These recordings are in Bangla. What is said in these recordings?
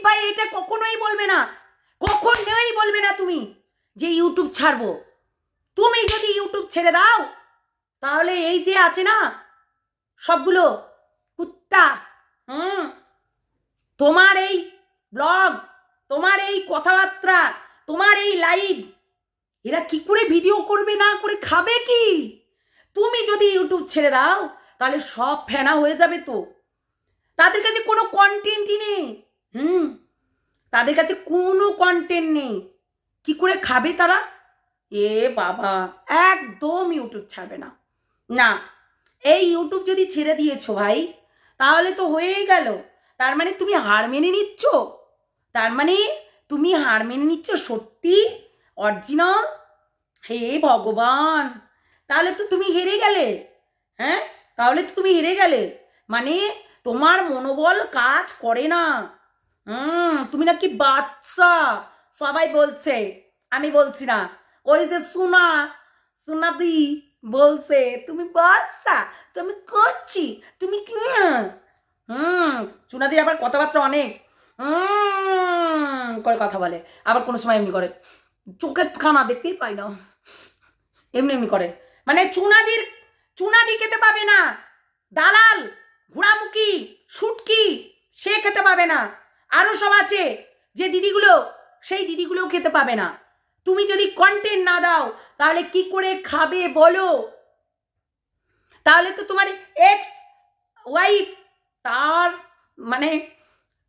ভাই এটা কখনোই বলবে না, কখনোই বলবে না তুমি যে ইউটিউব ছাড়বো। তুমি যদি ইউটিউব ছেড়ে দাও তাহলে এই যে আছে না সবগুলো কুত্তা, তোমার এই ব্লগ, তোমার এই কথাবার্তা, তোমার এই লাইভ, এরা কি করে ভিডিও করবে, না করে খাবে কি? তুমি যদি ইউটিউব ছেড়ে দাও তাহলে সব ফেনা হয়ে যাবে। তো তাদের কাছে কোনো কন্টেন্টই নেই, তাদের কাছে কোনো কন্টেন্ট নেই, কি করে খাবে তারা? এ বাবা, একদম ইউটিউব ছাড়বে না। না, এই ইউটিউব যদি ছেড়ে দিয়েছো ভাই তাহলে তো হয়েই গেল। তার মানে তুমি হার মেনে নিচ্ছ, তার মানে তুমি হার মেনে নিচ্ছ সত্যি অরিজিনাল। হে ভগবান, তাহলে তো তুমি হেরে গেলে। হ্যাঁ, তাহলে তো তুমি হেরে গেলে, মানে তোমার মনোবল কাজ করে না। তুমি নাকি বাচ্চা, সবাই বলছে, আমি বলছি না, ওই যে সোনাদি বলছে তুমি বাচ্চা, তুমি করছি, তুমি কি চুনাদির আবার কথাবার্তা অনেক করে কথা বলে, আবার কোনো সময় এমনি করে, চোখের খানা দেখতেই পাই না, এমনি এমনি করে। মানে চুনাদি খেতে পাবে না, দালাল ঘোড়ামুখী শুটকি সে খেতে পাবে না, আরো সব আছে যে দিদিগুলো, সেই দিদিগুলোও খেতে পাবে না। তুমি যদি কন্টেন্ট না দাও তাহলে কি করে খাবে বলো? তাহলে তো তোমার এক্স ওয়াইফ তার মানে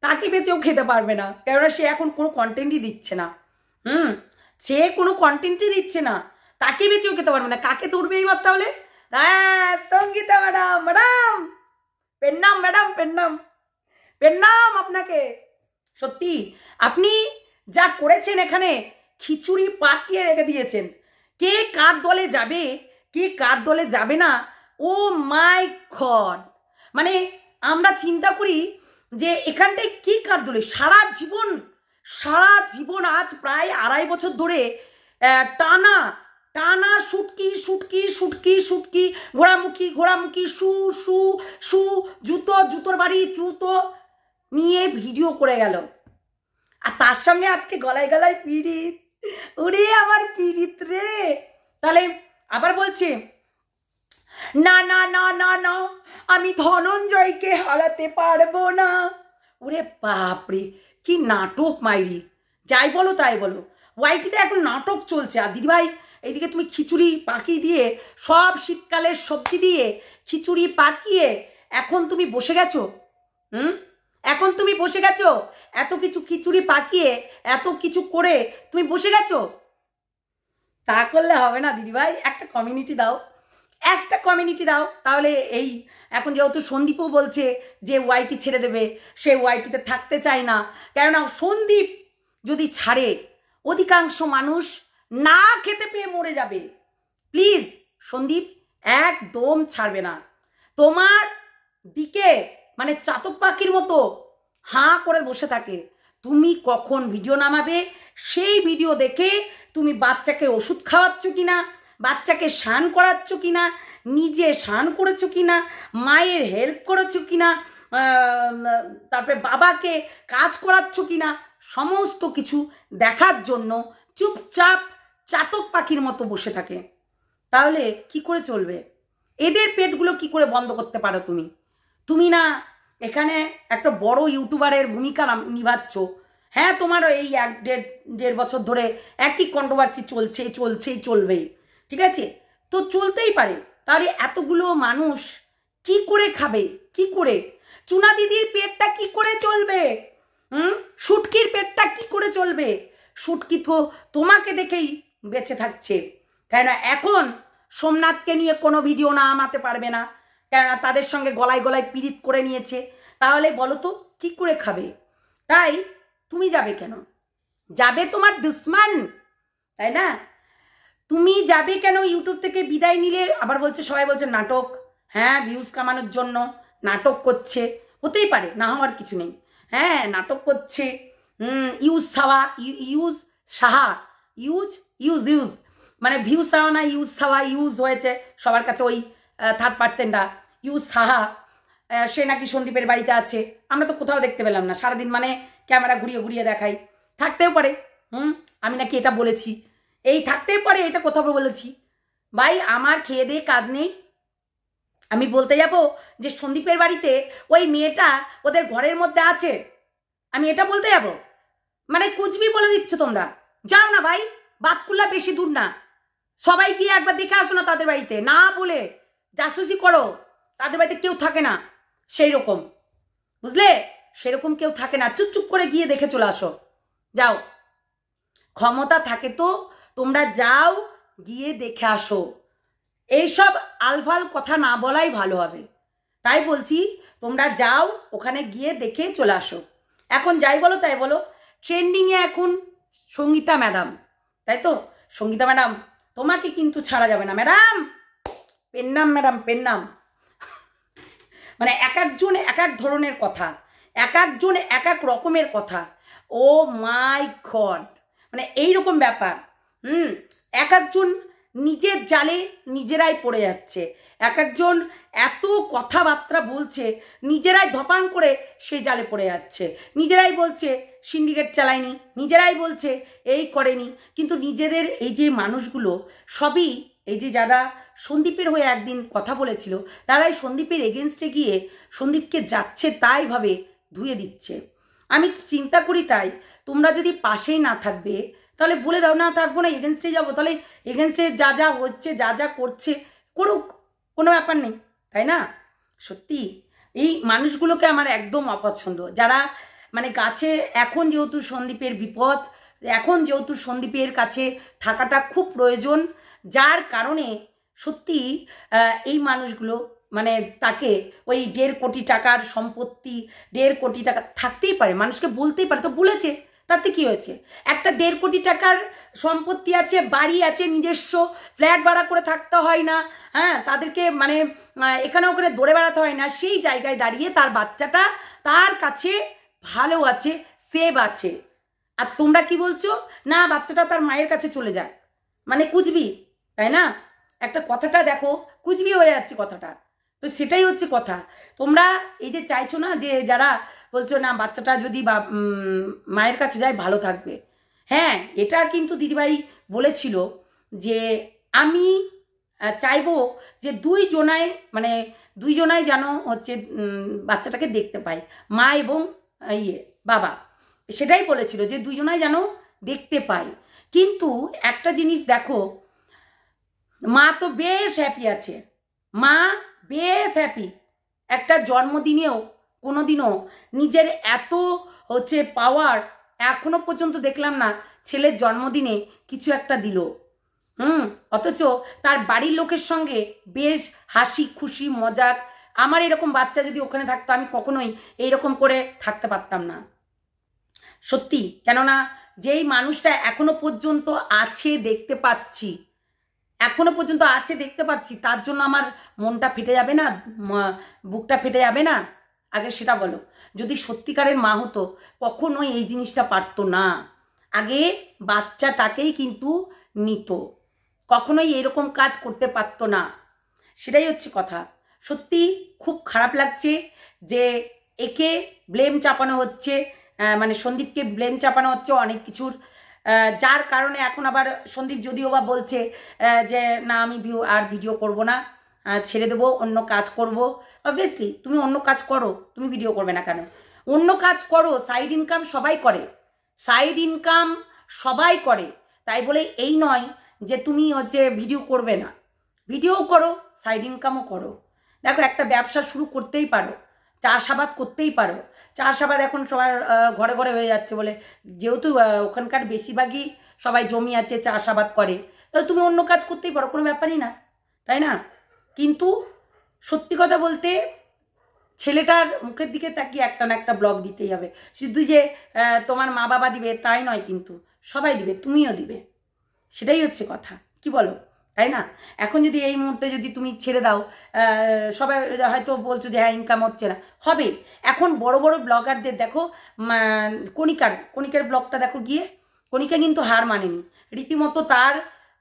তাকে বেঁচেও খেতে পারবে না, কেননা সে এখন কোনো কন্টেন্টই দিচ্ছে না। সে কোনো কন্টেন্টই দিচ্ছে না, তাকে বেঁচেও খেতে পারবে না। কাকে তুলবে এইবার তাহলে? সঙ্গীতা ম্যাডাম, পেন্নাম আপনাকে। সত্যি আপনি যা করেছেন, এখানে খিচুড়ি পাকিয়ে রেখে দিয়েছেন। কে কার দলে যাবে, কে কার দলে যাবে না, ও মাই গড। মানে আমরা চিন্তা করি যে এখানটায় কি কার দলে, সারা জীবন আজ প্রায় 2.5 বছর ধরে টানা শুটকি ঘোড়ামুখী শু জুতোর বাড়ি জুতো নিয়ে ভিডিও করে গেল। আর তার সঙ্গে আজকে গলায় পিড়িত, ওরে আমার পিড়িত রে। তাহলে আবার বলছে না না না না না আমি ধনঞ্জয়কে হারাতে পারবো না। ওরে বাপরে, কি নাটক মাইরি। যাই বলো তাই বলো, ওয়াইটিতে এখন নাটক চলছে। আর দিদিভাই এইদিকে তুমি খিচুড়ি পাকিয়ে দিয়ে, সব শীতকালের সবজি দিয়ে খিচুড়ি পাকিয়ে এখন তুমি বসে গেছো। এখন তুমি বসে গেছো, এত কিছু খিচুড়ি পাকিয়ে এত কিছু করে তুমি বসে গেছো। তা করলে হবে না দিদিভাই, একটা কমিউনিটি দাও, তাহলে এই এখন যেহেতু সন্দীপও বলছে যে ওয়াইটি ছেড়ে দেবে, সে ওয়াইটিতে থাকতে চায় না, কেননা সন্দীপ যদি ছাড়ে অধিকাংশ মানুষ না খেতে পেয়ে মরে যাবে। প্লিজ সন্দীপ একদম ছাড়বে না, তোমার দিকে মানে চাতক পাখির মতো হাঁ করে বসে থাকে। তুমি কখন ভিডিও নামাবে সেই ভিডিও দেখে তুমি বাচ্চাকে ওষুধ খাওয়াচ্ছ কিনা, বাচ্চাকে স্নান করাচ্ছ কিনা, নিজে স্নান করেছো কিনা, মায়ের হেল্প করেছো কিনা, তারপরে বাবাকে কাজ করাচ্ছ কিনা, সমস্ত কিছু দেখার জন্য চুপচাপ চাতক পাখির মতো বসে থাকে। তাহলে কি করে চলবে? এদের পেটগুলো কি করে বন্ধ করতে পারো তুমি না এখানে একটা বড় ইউটিউবারের ভূমিকা নিভাচ্ছ। হ্যাঁ, তোমার এই 1.5 বছর ধরে একই কন্ট্রোভার্সি চলবেই, ঠিক আছে, তো চলতেই পারে। তাহলে এতগুলো মানুষ কি করে খাবে, কি করে? চুনা দিদির পেটটা কি করে চলবে? শুটকির পেটটা কি করে চলবে? শুটকি তো তোমাকে দেখেই বেঁচে থাকছে, কেননা এখন সোমনাথকে নিয়ে কোনো ভিডিও না নামাতে পারবে না, কেননা তাদের সঙ্গে গলায় পিরিত করে নিয়েছে। তাহলে বলো তো কি করে খাবে? তাই তুমি যাবে কেন? যাবে তোমার দুশ্মন, তাই না? তুমি যাবে কেন ইউটিউব থেকে বিদায় নিলে? আবার বলছে, সবাই বলছে নাটক। হ্যাঁ, ভিউজ কামানোর জন্য নাটক করছে, হতেই পারে, না হওয়ার কিছু নেই। হ্যাঁ, নাটক করছে, ইউজ মানে ভিউজ সাওয়া না, ইউজ হয়েছে সবার কাছে, ওই 3rd পার্সেন্টটা ইউজ সাহা। সে নাকি সন্দীপের বাড়িতে আছে, আমরা তো কোথাও দেখতে পেলাম না, সারাদিন মানে ক্যামেরা ঘুরিয়ে ঘুরিয়ে দেখাই। থাকতেও পারে, আমি নাকি এটা বলেছি, এই থাকতেও পারে এটা কোথাও বলেছি। ভাই আমার খেয়ে দিয়ে কাজ নেই, আমি বলতে যাব যে সন্দীপের বাড়িতে ওই মেয়েটা ওদের ঘরের মধ্যে আছে, আমি এটা বলতে যাব? মানে কুচবি বলে দিচ্ছ তোমরা, যাও না ভাই, বাতকুল্লা বেশি দূর না, সবাই গিয়ে একবার দেখে আসো না তাদের বাড়িতে, না বলে জাসুসি করো, তাদের বাড়িতে কেউ থাকে না সেই রকম, বুঝলে? সেরকম কেউ থাকে না, চুপ চুপ করে গিয়ে দেখে চলে আসো, যাও, ক্ষমতা থাকে তো তোমরা যাও গিয়ে দেখে আসো, এইসব আলফাল কথা না বলাই ভালো হবে। তাই বলছি তোমরা যাও ওখানে গিয়ে দেখে চলে আসো। এখন যাই বলো তাই বলো, ট্রেন্ডিংয়ে এখন সঙ্গীতা ম্যাডাম, তাই তো? সঙ্গীতা ম্যাডাম তোমাকে কিন্তু ছাড়া যাবে না ম্যাডাম, পেন নাম ম্যাডাম, পেন নাম। মানে এক একজন এক এক ধরনের কথা, এক একজন এক এক রকমের কথা, ও মাই গড, মানে এইরকম ব্যাপার। এক একজন নিজের জালে নিজেরাই পড়ে যাচ্ছে, এক একজন এত কথাবার্তা বলছে, নিজেরাই ধপাং করে সেই জালে পড়ে যাচ্ছে, নিজেরাই বলছে সিন্ডিকেট চালায়নি, নিজেরাই বলছে এই করেনি, কিন্তু নিজেদের এই যে মানুষগুলো সবই এই যে যারা সন্দীপের হয়ে একদিন কথা বলেছিল, তারাই সন্দীপের এগেনস্টে গিয়ে সন্দীপকে যাচ্ছে তাই ভাবে ধুয়ে দিচ্ছে। আমি চিন্তা করি তাই, তোমরা যদি পাশেই না থাকবে তাহলে বলে দাও না থাকবো না, এগেনস্টে যাবো, তাহলে এগেনস্টে যা যা হচ্ছে যা যা করছে করুক, কোনো ব্যাপার নেই, তাই না? সত্যি এই মানুষগুলোকে আমার একদম অপছন্দ, যারা মানে গাছে, এখন যেহেতু সন্দীপের বিপদ, এখন যেহেতু সন্দীপের কাছে থাকাটা খুব প্রয়োজন, যার কারণে সত্যি এই মানুষগুলো মানে তাকে ওই 1.5 কোটি টাকার সম্পত্তি, 1.5 কোটি টাকা থাকতেই পারে, মানুষকে বলতেই পারে, তো বলেছে, তাতে কি হয়েছে? একটা 1.5 কোটি টাকার সম্পত্তি আছে, বাড়ি আছে, নিজস্ব ফ্ল্যাট ভাড়া করে থাকতে হয় না, হ্যাঁ, তাদেরকে মানে এখানে ওখানে দৌড়ে বেড়াতে হয় না, সেই জায়গায় দাঁড়িয়ে তার বাচ্চাটা তার কাছে ভালো আছে, সেভ আছে, আর তোমরা কি বলছো? না বাচ্চাটা তার মায়ের কাছে চলে যাক, মানে কুচবি, তাই না? একটা কথাটা দেখো, কুচবি হয়ে যাচ্ছে কথাটা, তো সেটাই হচ্ছে কথা। তোমরা এই যে চাইছো না, যে যারা বলছো না বাচ্চাটা যদি মায়ের কাছে যায় ভালো থাকবে, হ্যাঁ এটা কিন্তু দিদিভাই বলেছিল যে আমি চাইবো যে দুইজনাই যেন হচ্ছে বাচ্চাটাকে দেখতে পায়, মা এবং বাবা, সেটাই বলেছিল যে দুইজনাই যেন দেখতে পায়। কিন্তু একটা জিনিস দেখো, মা তো বেশ হ্যাপি আছে, মা বেশ হ্যাপি, একটা জন্মদিনেও কোনোদিনও নিজের এত হচ্ছে পাওয়ার এখনো পর্যন্ত দেখলাম না ছেলের জন্মদিনে কিছু একটা দিল, অথচ তার বাড়ির লোকের সঙ্গে বেশ হাসি খুশি মজাক। আমার এরকম বাচ্চা যদি ওখানে থাকতো আমি কখনোই এইরকম করে থাকতে পারতাম না, সত্যি। কেননা যেই মানুষটা এখনো পর্যন্ত আছে দেখতে পাচ্ছি, এখনো পর্যন্ত আছে দেখতে পাচ্ছি, তার জন্য আমার মনটা ফেটে যাবে না, বুকটা ফেটে যাবে না? আগে সেটা বলো। যদি সত্যিকারের মা হতো কখনোই এই জিনিসটা পারতো না, আগে বাচ্চাটাকেই কিন্তু নিত, কখনোই এরকম কাজ করতে পারতো না, সেটাই হচ্ছে কথা। সত্যি খুব খারাপ লাগছে যে একে ব্লেম চাপানো হচ্ছে, মানে সন্দীপকে ব্লেম চাপানো হচ্ছে অনেক কিছুর, যার কারণে এখন আবার সন্দীপ যদিও বা বলছে যে না আমি আর ভিডিও করব না, ছেড়ে দেবো, অন্য কাজ করব। অবভিয়াসলি তুমি অন্য কাজ করো, তুমি ভিডিও করবে না কেন? অন্য কাজ করো, সাইড ইনকাম সবাই করে, সাইড ইনকাম সবাই করে, তাই বলে এই নয় যে তুমি হচ্ছে ভিডিও করবে না, ভিডিও করো, সাইড ইনকামও করো। দেখো একটা ব্যবসা শুরু করতেই পারো, চাষাবাদ করতেই পারো, চাষাবাদ এখন সবার ঘরে ঘরে হয়ে যাচ্ছে বলে, যেহেতু ওখানকার বেশিরভাগই সবাই জমি আছে চাষাবাদ করে, তাহলে তুমি অন্য কাজ করতেই পারো, কোনো ব্যাপারই না, তাই না? কিন্তু সত্যি কথা বলতে ছেলেটার মুখের দিকে তাকিয়ে একটা না একটা ব্লগ দিতেই হবে, শুধু যে তোমার মা বাবা দিবে তাই নয়, কিন্তু সবাই দিবে, তুমিও দিবে, সেটাই হচ্ছে কথা, কি বলো? তাই না? এখন যদি এই মুহূর্তে যদি তুমি ছেড়ে দাও, সবাই হয়তো বলছো যে হ্যাঁ ইনকাম হচ্ছে না, হবে। এখন বড় বড় ব্লগারদের দেখো, কণিকার ব্লগটা দেখো গিয়ে, কণিকা কিন্তু হার মানেনি, রীতিমতো তার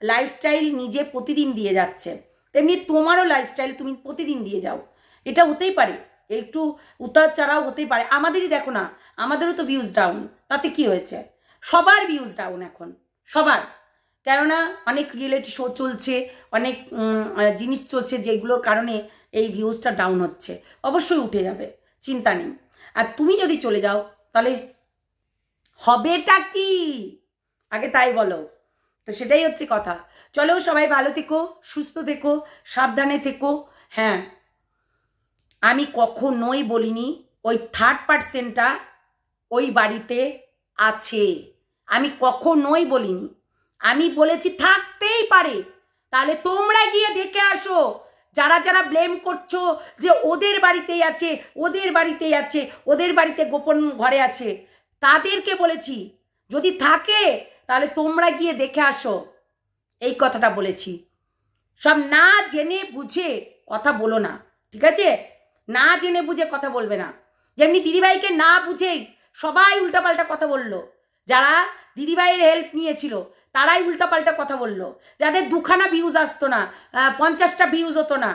লাইফস্টাইল নিজে প্রতিদিন দিয়ে যাচ্ছে, তেমনি তোমারও লাইফস্টাইল তুমি প্রতিদিন দিয়ে যাও, এটা হতেই পারে, একটু উতার চাড়াও হতেই পারে। আমাদেরই দেখো না, আমাদেরও তো ভিউজ ডাউন, তাতে কি হয়েছে? সবার ভিউজ ডাউন এখন, সবার। কেননা অনেক রিয়েলিটি শো চলছে, অনেক জিনিস চলছে যেগুলোর কারণে এই ভিউজটা ডাউন হচ্ছে। অবশ্যই উঠে যাবে, চিন্তা নেই। আর তুমি যদি চলে যাও তাহলে হবেটা কি আগে তাই বলো। তো সেটাই হচ্ছে কথা। চলো সবাই ভালো থেকো, সুস্থ থেকো, সাবধানে থেকো। হ্যাঁ, আমি কখনোই বলিনি ওই থার্ড পার্সনটা ওই বাড়িতে আছে, আমি কখনোই বলিনি। আমি বলেছি থাকতেই পারে, তাহলে তোমরা গিয়ে দেখে আসো। যারা যারা ব্লেম করছো যে ওদের বাড়িতেই আছে, ওদের বাড়িতেই আছে, ওদের বাড়িতে গোপন ঘরে আছে, তাদেরকে বলেছি যদি থাকে তাহলে তোমরা গিয়ে দেখে আসো, এই কথাটা বলেছি। সব না জেনে বুঝে কথা বলো না, ঠিক আছে? না জেনে বুঝে কথা বলবে না। যেমনি দিদিভাইকে না বুঝেই সবাই উল্টাপাল্টা কথা বললো, যারা দিদিভাইয়ের হেল্প নিয়েছিল তারাই উল্টাপাল্টা কথা বললো, যাদের দুখানা ভিউজ আসতো না, 50টা ভিউজ হতো না,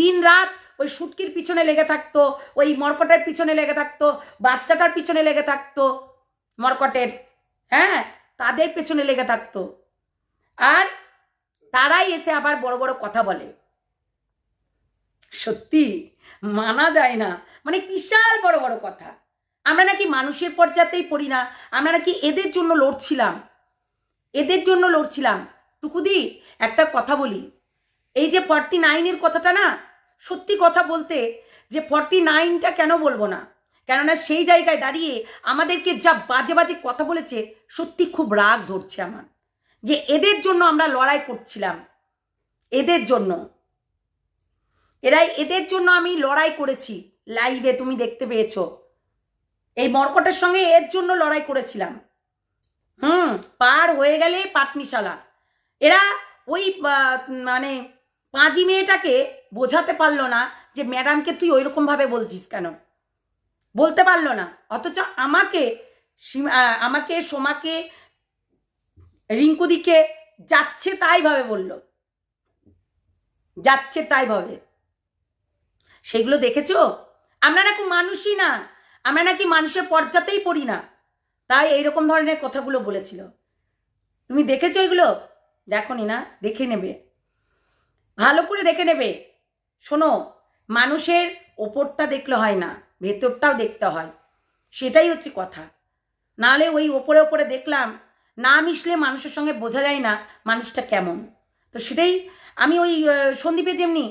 দিন রাত ওই শুটকির পিছনে লেগে থাকতো, ওই মরকটের পিছনে লেগে থাকতো, বাচ্চাটার পিছনে লেগে থাকতো, মরকটের, হ্যাঁ, তাদের পেছনে লেগে থাকতো, আর তারাই এসে আবার বড় বড় কথা বলে। সত্যি মানা যায় না, মানে বিশাল বড় বড় কথা। আমরা নাকি মানুষের পর্যাতেই পড়ি না, আমরা নাকি এদের জন্য লড়ছিলাম, এদের জন্য লড়ছিলাম। টুকুদি একটা কথা বলি, এই যে 49-এর কথাটা না, সত্যি কথা বলতে যে 49টা কেন বলবো না, কেননা সেই জায়গায় দাঁড়িয়ে আমাদেরকে যা বাজে বাজে কথা বলেছে, সত্যি খুব রাগ ধরছে আমার, যে এদের জন্য আমরা লড়াই করছিলাম, এদের জন্য, এদের জন্য আমি লড়াই করেছি। লাইভে তুমি দেখতে পেয়েছো, এই মরকটের সঙ্গে এর জন্য লড়াই করেছিলাম। পার হয়ে গেলে পাটনিশালা। এরা ওই মানে পাঁজি মেয়েটাকে বোঝাতে পারলো না যে ম্যাডামকে তুই ওই রকম ভাবে বলছিস কেন, বলতে পারলো না। অথচ আমাকে সোমাকে রিঙ্কুদিকে যাচ্ছে তাই ভাবে বলল, যাচ্ছে তাই ভাবে। সেগুলো দেখেছো? আমরা নাকি মানুষই না, আমরা নাকি মানুষের পর্যাতেই পড়ি না, তাই এইরকম ধরনের কথাগুলো বলেছিল। তুমি দেখেছো এগুলো? দেখোনি না? দেখে নেবে, ভালো করে দেখে নেবে। শোনো, মানুষের ওপরটা দেখলে হয় না, ভেতরটাও দেখতে হয়, সেটাই হচ্ছে কথা। নাহলে ওই ওপরে ওপরে দেখলাম, না মিশলে মানুষের সঙ্গে বোঝা যায় না মানুষটা কেমন। তো সেটাই আমি ওই সন্দীপের যেমনি,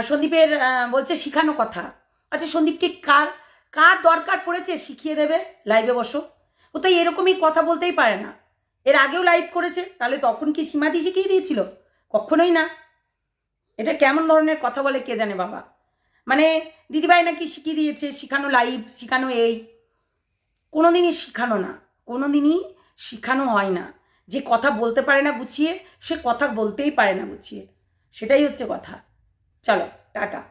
সন্দীপের বলছে শিখানো কথা। আচ্ছা, সন্দীপকে কার কার দরকার পড়েছে শিখিয়ে দেবে? লাইভে বসো। ও তো এরকমই কথা বলতেই পারে না। এর আগেও লাইভ করেছে, তাহলে তখন কি সীমাদি শিখিয়ে দিয়েছিল? কখনোই না। এটা কেমন ধরনের কথা বলে কে জানে বাবা। মানে দিদিভাই নাকি শিখিয়ে দিয়েছে, শিখানো লাইভ, শিখানো এই, কোনোদিনই শিখানো না, কোনোদিনই শিখানো হয় না। যে কথা বলতে পারে না গুছিয়ে, সে কথা বলতেই পারে না গুছিয়ে, সেটাই হচ্ছে কথা। চলো টাটা।